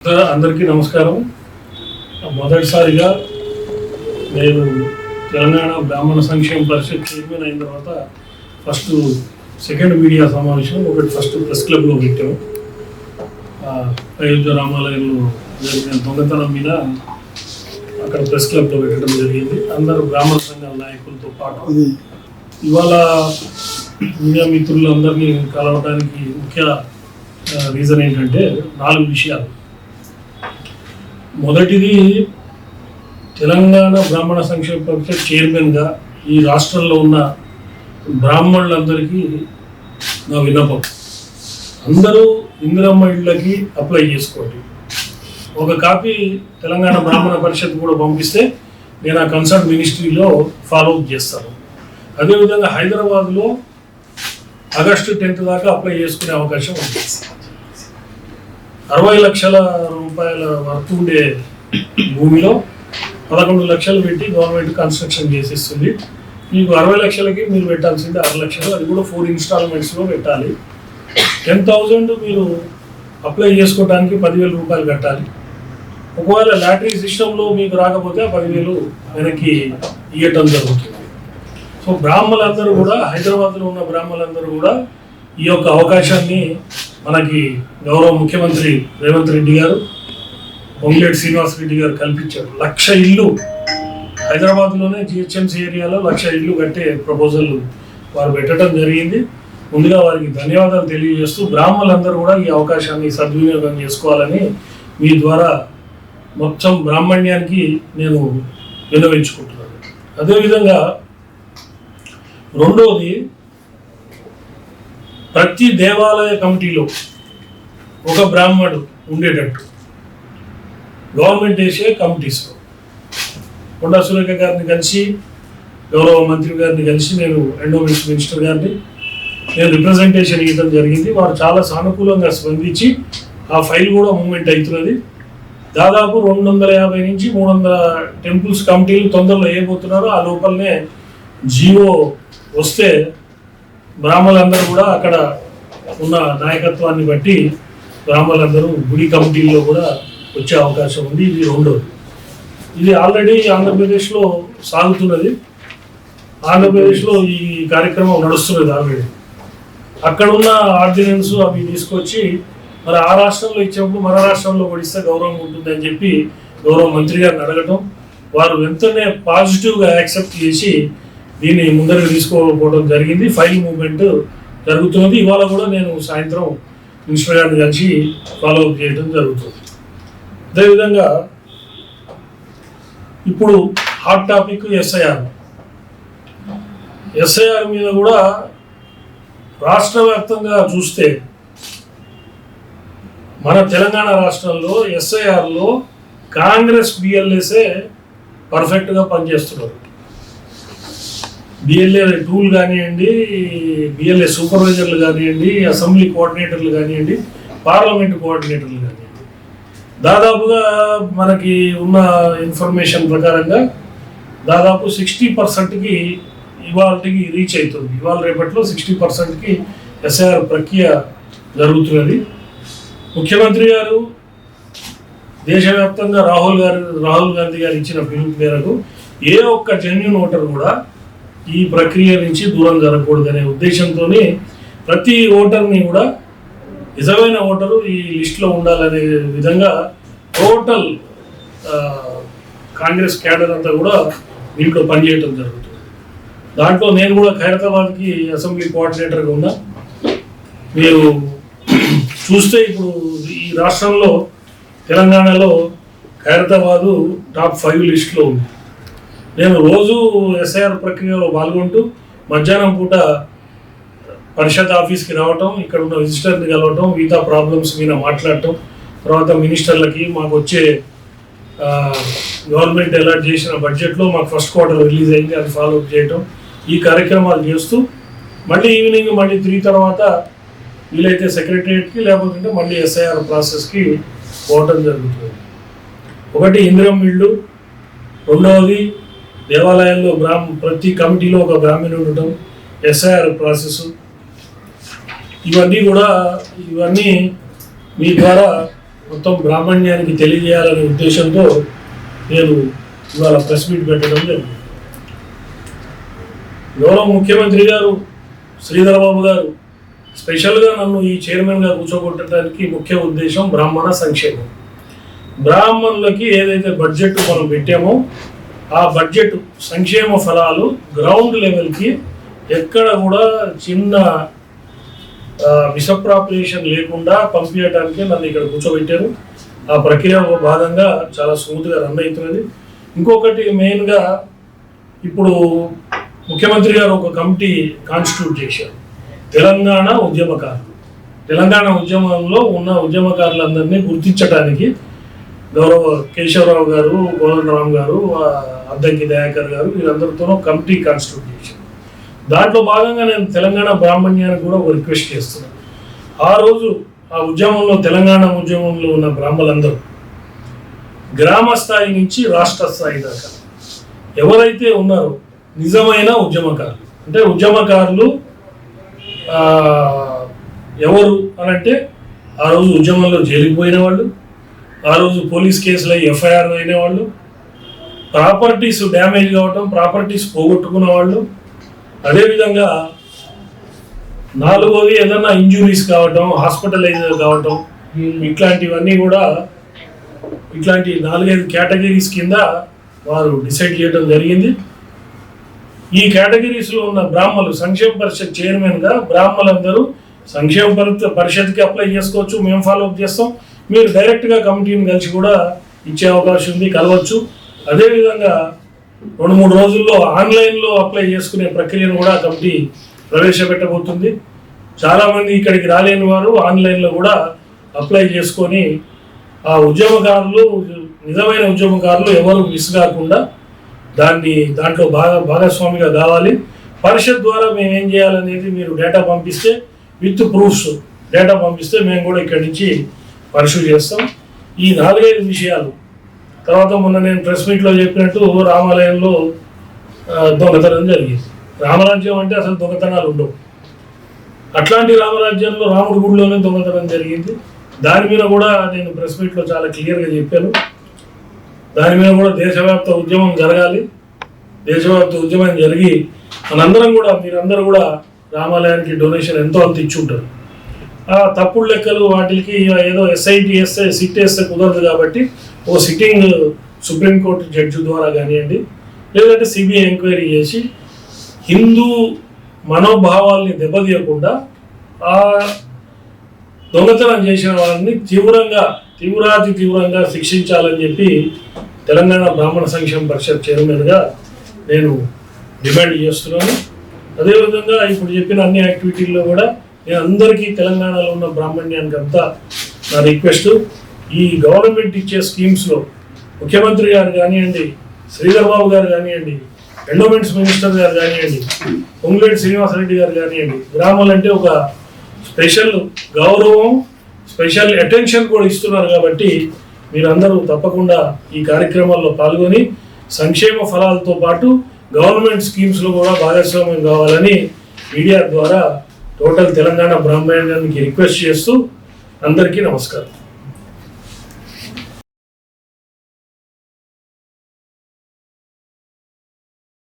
అందరికీ నమస్కారం. మొదటిసారిగా నేను తెలంగాణ బ్రాహ్మణ సంక్షేమ పరిషత్ చైర్మన్ అయిన తర్వాత సెకండ్ మీడియా సమావేశం ఒకటి ఫస్ట్ ప్రెస్ క్లబ్లో పెట్టాము. అయోధ్య రామాలయంలో జరిగిన దొంగతనం మీద అక్కడ ప్రెస్ క్లబ్లో పెట్టడం జరిగింది. అందరూ బ్రాహ్మణ సంఘాల నాయకులతో పాటు ఇవాళ మీడియా మిత్రులందరినీ కలవడానికి ముఖ్య రీజన్ ఏంటంటే 4 విషయాలు. మొదటిది, తెలంగాణ బ్రాహ్మణ సంక్షేమ పరిషత్ చైర్మన్గా ఈ రాష్ట్రంలో ఉన్న బ్రాహ్మణులందరికీ నా విన్నపం, అందరూ ఇందిరమ్మ ఇళ్ళకి అప్లై చేసుకోండి. ఒక కాపీ తెలంగాణ బ్రాహ్మణ పరిషత్ కూడా పంపిస్తే నేను ఆ కన్సర్న్ మినిస్ట్రీలో ఫాలోఅప్ చేస్తాను. అదేవిధంగా హైదరాబాద్లో ఆగస్టు 10 దాకా అప్లై చేసుకునే అవకాశం ఉంది. 60 లక్షల రూపాయల వర్త్ ఉండే భూమిలో 11 లక్షలు పెట్టి గవర్నమెంట్ కన్స్ట్రక్షన్ చేసిస్తుంది. మీకు 60 లక్షలకి మీరు పెట్టాల్సింది 6 లక్షలు, అది కూడా 4 ఇన్స్టాల్మెంట్స్లో పెట్టాలి. 10,000 మీరు అప్లై చేసుకోవడానికి 10,000 రూపాయలు కట్టాలి. ఒకవేళ లాటరీ సిస్టంలో మీకు రాకపోతే 10,000 వెనక్కి ఇవ్వటం జరుగుతుంది. సో బ్రాహ్మణులందరూ కూడా, హైదరాబాద్లో ఉన్న బ్రాహ్మణులందరూ కూడా ఈ యొక్క అవకాశాన్ని మనకి గౌరవ ముఖ్యమంత్రి రేవంత్ రెడ్డి గారు, పొంగులేటి శ్రీనివాస్ రెడ్డి గారు కల్పించారు. 1,00,000 ఇల్లు హైదరాబాద్లోనే జిహెచ్ఎంసీ ఏరియాలో 1,00,000 ఇల్లు కట్టే ప్రపోజల్ వారు పెట్టడం జరిగింది. ముందుగా వారికి ధన్యవాదాలు తెలియజేస్తూ బ్రాహ్మణులందరూ కూడా ఈ అవకాశాన్ని సద్వినియోగం చేసుకోవాలని మీ ద్వారా మొత్తం బ్రాహ్మణ్యానికి నేను విన్నవించుకుంటున్నాను. అదేవిధంగా రెండవది, ప్రతి దేవాలయ కమిటీలో ఒక బ్రాహ్మణుడు ఉండేటట్టు గవర్నమెంట్ వేసే కమిటీస్లో కొండా సురేఖ గారిని కలిసి, గౌరవ మంత్రి గారిని కలిసి, నేను ఎండోమెంట్స్ మినిస్టర్ గారిని నేను రిప్రజెంటేషన్ ఇవ్వడం జరిగింది. వారు చాలా సానుకూలంగా స్పందించి ఆ ఫైల్ కూడా మూవ్మెంట్ అవుతున్నది. దాదాపు 250 నుంచి 300 టెంపుల్స్ కమిటీలు తొందరలో వేయబోతున్నారో ఆ లోపలనే జీవో వస్తే బ్రాహ్మణులందరూ కూడా అక్కడ ఉన్న నాయకత్వాన్ని బట్టి బ్రాహ్మణులందరూ గుడి కమిటీల్లో కూడా వచ్చే అవకాశం ఉంది. ఇది రెండోది. ఇది ఆల్రెడీ ఆంధ్రప్రదేశ్లో సాగుతున్నది. ఆంధ్రప్రదేశ్లో ఈ కార్యక్రమం నడుస్తున్నది ఆల్రెడీ. అక్కడ ఉన్న ఆర్డినెన్స్ అవి తీసుకొచ్చి మరి ఆ రాష్ట్రంలో ఇచ్చినప్పుడు మన రాష్ట్రంలో కూడా ఇస్తే గౌరవం ఉంటుందని చెప్పి గౌరవ మంత్రి గారిని అడగటం, వారు వెంటనే పాజిటివ్గా యాక్సెప్ట్ చేసి దీన్ని ముందరకు తీసుకోకపోవడం జరిగింది. ఫైల్ మూవ్మెంట్ జరుగుతున్నది. ఇవాళ కూడా నేను సాయంత్రం మినిస్టర్ గారిని కలిసి ఫాలోఅప్ చేయడం జరుగుతుంది. అదేవిధంగా ఇప్పుడు హాట్ టాపిక్ ఎస్ఐఆర్ మీద కూడా రాష్ట్ర వ్యాప్తంగా చూస్తే మన తెలంగాణ రాష్ట్రంలో ఎస్ఐఆర్లో కాంగ్రెస్ బిఎల్ఏసే పర్ఫెక్ట్గా పనిచేస్తున్నారు. బిఎల్ఏ టూల్ కానివ్వండి, బిఎల్ఏ సూపర్వైజర్లు కానివ్వండి, అసెంబ్లీ కోఆర్డినేటర్లు కానివ్వండి, పార్లమెంట్ కోఆర్డినేటర్లు కానివ్వండి, దాదాపుగా మనకి ఉన్న ఇన్ఫర్మేషన్ ప్రకారంగా దాదాపు 60%కి ఇవాళకి రీచ్ అవుతుంది. ఇవాళ రేపట్లో 60%కి ఎస్ఐఆర్ ప్రక్రియ జరుగుతున్నది. ముఖ్యమంత్రి గారు దేశవ్యాప్తంగా రాహుల్ గాంధీ గారు ఇచ్చిన పిలుపు మేరకు ఏ ఒక్క జెన్యూన్ ఓటర్ కూడా ఈ ప్రక్రియ నుంచి దూరం జరగకూడదనే ఉద్దేశంతోనే ప్రతి ఓటర్ని కూడా నిజమైన ఓటరు ఈ లిస్టులో ఉండాలనే విధంగా టోటల్ కాంగ్రెస్ క్యాడర్ అంతా కూడా దీంట్లో పనిచేయడం జరుగుతుంది. దాంట్లో నేను కూడా ఖైరతాబాద్కి అసెంబ్లీ కోఆర్డినేటర్గా ఉన్నా. మీరు చూస్తే ఇప్పుడు ఈ రాష్ట్రంలో తెలంగాణలో ఖైరతాబాదు టాప్ 5 లిస్టులో ఉంది. నేను రోజు ఎస్ఐఆర్ ప్రక్రియలో పాల్గొంటూ మధ్యాహ్నం పూట పరిషత్ ఆఫీస్కి రావటం, ఇక్కడ ఉన్న విజిటర్ని కలవటం, మిగతా ప్రాబ్లమ్స్ మీద మాట్లాడటం, తర్వాత మినిస్టర్లకి మాకు వచ్చే గవర్నమెంట్ అలాట్ చేసిన బడ్జెట్లో మాకు ఫస్ట్ క్వార్టర్ రిలీజ్ అయింది, అది ఫాలోఅప్ చేయటం, ఈ కార్యక్రమాలు చేస్తూ మళ్ళీ ఈవినింగ్ 3 తర్వాత వీలైతే సెక్రటరియట్కి, లేకపోతే మళ్ళీ ఎస్ఐఆర్ ప్రాసెస్కి పోవటం జరుగుతుంది. ఒకటి ఇందిరమ్మ ఇళ్ళు, రెండవది దేవాలయాల్లో ప్రతి కమిటీలో ఒక బ్రాహ్మణుడు ఉండటం, ఎస్ఐఆర్ ప్రాసెస్, ఇవన్నీ మీ ద్వారా మొత్తం బ్రాహ్మణ్యానికి తెలియజేయాలనే ఉద్దేశంతో నేను ఇవాళ ప్రెస్ మీట్ పెట్టడం జరిగింది. గౌరవ ముఖ్యమంత్రి గారు శ్రీధరబాబు గారు స్పెషల్గా నన్ను ఈ చైర్మన్గా కూర్చోబెట్టడానికి ముఖ్య ఉద్దేశం బ్రాహ్మణ సంక్షేమం. బ్రాహ్మణులకి ఏదైతే బడ్జెట్ మనం పెట్టామో ఆ బడ్జెట్ సంక్షేమ ఫలాలు గ్రౌండ్ లెవెల్కి ఎక్కడ కూడా చిన్న మిస్అప్రాప్రియేషన్ లేకుండా పంపించడానికి నన్ను ఇక్కడ కూర్చోబెట్టారు. ఆ ప్రక్రియ భాగంగా చాలా స్మూత్గా రన్ అవుతున్నది. ఇంకొకటి మెయిన్గా ఇప్పుడు ముఖ్యమంత్రి గారు ఒక కమిటీ కాన్స్టిట్యూట్ చేశారు, తెలంగాణ ఉద్యమకారులు. తెలంగాణ ఉద్యమంలో ఉన్న ఉద్యమకారులందరినీ గుర్తించడానికి గౌరవ కేశవరావు గారు, కోదండరామ్ గారు, అద్దంకి దయాకర్ గారు వీరందరితోనూ కమిటీ కాన్స్టిట్యూట్ చేశారు. దాంట్లో భాగంగా నేను తెలంగాణ బ్రాహ్మణ్యానికి కూడా ఒక రిక్వెస్ట్ చేస్తున్నాను. ఆ రోజు ఆ ఉద్యమంలో తెలంగాణ ఉద్యమంలో ఉన్న బ్రాహ్మణులందరూ గ్రామ స్థాయి నుంచి రాష్ట్ర స్థాయి దాకా ఎవరైతే ఉన్నారో నిజమైన ఉద్యమకారులు, అంటే ఉద్యమకారులు ఎవరు అనంటే ఆ రోజు ఉద్యమంలో జైలుకి పోయిన వాళ్ళు, ఆ రోజు పోలీస్ కేసులు ఎఫ్ఐఆర్ అయిన వాళ్ళు, ప్రాపర్టీస్ డ్యామేజ్ కావటం, ప్రాపర్టీస్ పోగొట్టుకున్న వాళ్ళు, అదేవిధంగా నాలుగోది ఏదన్నా ఇంజురీస్ కావటం, హాస్పిటలైజ్ కావటం, ఇట్లాంటివన్నీ కూడా ఇట్లాంటి 4-5 కేటగిరీస్ కింద వారు డిసైడ్ చేయడం జరిగింది. ఈ కేటగిరీస్లో ఉన్న బ్రాహ్మణులు సంక్షేమ పరిషత్ చైర్మన్గా బ్రాహ్మణులందరూ సంక్షేమ పరిషత్కి అప్లై చేసుకోవచ్చు, మేము ఫాలోఅప్ చేస్తాం. మీరు డైరెక్ట్గా కమిటీని కలిసి కూడా ఇచ్చే అవకాశం ఉంది, కలవచ్చు. అదేవిధంగా 2-3 రోజుల్లో ఆన్లైన్లో అప్లై చేసుకునే ప్రక్రియను కూడా కమిటీ ప్రవేశపెట్టబోతుంది. చాలామంది ఇక్కడికి రాలేని వారు ఆన్లైన్లో కూడా అప్లై చేసుకొని ఆ ఉద్యమకారులు, నిజమైన ఉద్యమకారులు ఎవరు మిస్ కాకుండా దాంట్లో భాగస్వామిగా కావాలి. పరిషత్ ద్వారా మేము ఏం చేయాలనేది మీరు డేటా పంపిస్తే, విత్ ప్రూఫ్స్ డేటా పంపిస్తే మేము కూడా ఇక్కడి నుంచి పరిశీలి చేస్తాం. ఈ 4-5 విషయాలు తర్వాత మొన్న నేను ప్రెస్ మీట్లో చెప్పినట్టు రామాలయంలో దొంగతనం జరిగింది. రామరాజ్యం అంటే అసలు దొంగతనాలు ఉండవు. అట్లాంటి రామరాజ్యంలో రాముడి గుడిలోనే దొంగతనం జరిగింది. దాని మీద కూడా నేను ప్రెస్ మీట్లో చాలా క్లియర్గా చెప్పాను. దాని మీద కూడా దేశవ్యాప్త ఉద్యమం జరగాలి. దేశవ్యాప్త ఉద్యమం జరిగి మనందరం కూడా, మీరందరూ కూడా రామాలయానికి డొనేషన్ ఎంతో అంత ఇచ్చి ఉంటారు. ఆ తప్పుడు లెక్కలు వాటికి ఏదో ఎస్ఐటి వేస్తే, సిట్ వేస్తే కుదరదు కాబట్టి ఓ సిట్టింగ్ సుప్రీంకోర్టు జడ్జి ద్వారా కానివ్వండి, లేదంటే సిబిఐ ఎంక్వైరీ చేసి హిందూ మనోభావాల్ని దెబ్బతీయకుండా ఆ దొంగతనం చేసిన వాళ్ళని తీవ్రంగా శిక్షించాలని చెప్పి తెలంగాణ బ్రాహ్మణ సంక్షేమ పరిషత్ చైర్మన్గా నేను డిమాండ్ చేస్తున్నాను. అదేవిధంగా ఇప్పుడు చెప్పిన అన్ని యాక్టివిటీల్లో కూడా నేను అందరికీ తెలంగాణలో ఉన్న బ్రాహ్మణ్యానికి అంతా నా రిక్వెస్ట్, ఈ గవర్నమెంట్ ఇచ్చే స్కీమ్స్లో ముఖ్యమంత్రి గారు కానివ్వండి, శ్రీధర్బాబు గారు కానివ్వండి, ఎండోమెంట్స్ మినిస్టర్ గారు కానివ్వండి, పొంగులేటి శ్రీనివాసరెడ్డి గారు కానివ్వండి, గ్రామాలంటే ఒక స్పెషల్ గౌరవం, స్పెషల్ అటెన్షన్ కూడా ఇస్తున్నారు. కాబట్టి మీరందరూ తప్పకుండా ఈ కార్యక్రమాల్లో పాల్గొని సంక్షేమ ఫలాలతో పాటు గవర్నమెంట్ స్కీమ్స్లో కూడా భాగస్వామ్యం కావాలని మీడియా ద్వారా టోటల్ తెలంగాణ బ్రాహ్మణ్యానికి రిక్వెస్ట్ చేస్తూ అందరికీ నమస్కారం.